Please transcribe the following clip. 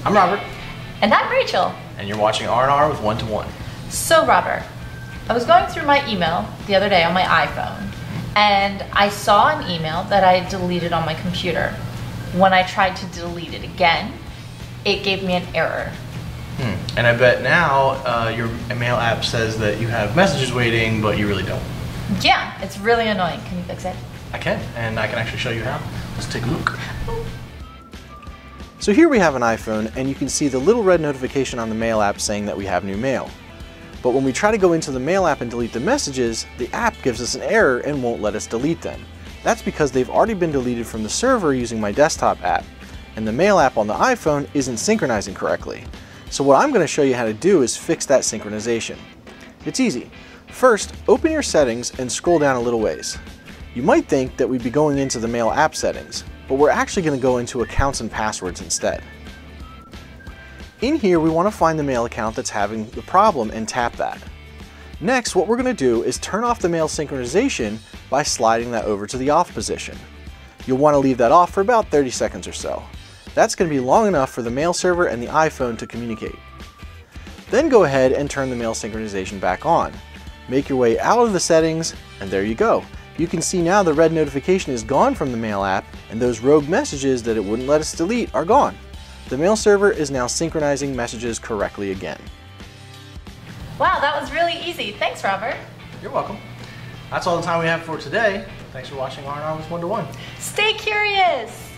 I'm Robert. And I'm Rachel. And you're watching R&R with One to One. So Robert, I was going through my email the other day on my iPhone, and I saw an email that I deleted on my computer. When I tried to delete it again, it gave me an error. And I bet now your mail app says that you have messages waiting, but you really don't. Yeah, it's really annoying. Can you fix it? I can, and I can actually show you how. Let's take a look. So here we have an iPhone, and you can see the little red notification on the mail app saying that we have new mail. But when we try to go into the mail app and delete the messages, the app gives us an error and won't let us delete them. That's because they've already been deleted from the server using my desktop app, and the mail app on the iPhone isn't synchronizing correctly. So what I'm going to show you how to do is fix that synchronization. It's easy. First, open your settings and scroll down a little ways. You might think that we'd be going into the mail app settings, but we're actually going to go into accounts and passwords instead. In here, we want to find the mail account that's having the problem and tap that. Next, what we're going to do is turn off the mail synchronization by sliding that over to the off position. You'll want to leave that off for about 30 seconds or so. That's going to be long enough for the mail server and the iPhone to communicate. Then go ahead and turn the mail synchronization back on. Make your way out of the settings, and there you go. You can see now the red notification is gone from the mail app, and those rogue messages that it wouldn't let us delete are gone. The mail server is now synchronizing messages correctly again. Wow, that was really easy. Thanks, Robert. You're welcome. That's all the time we have for today. Thanks for watching R&R with One to One. Stay curious.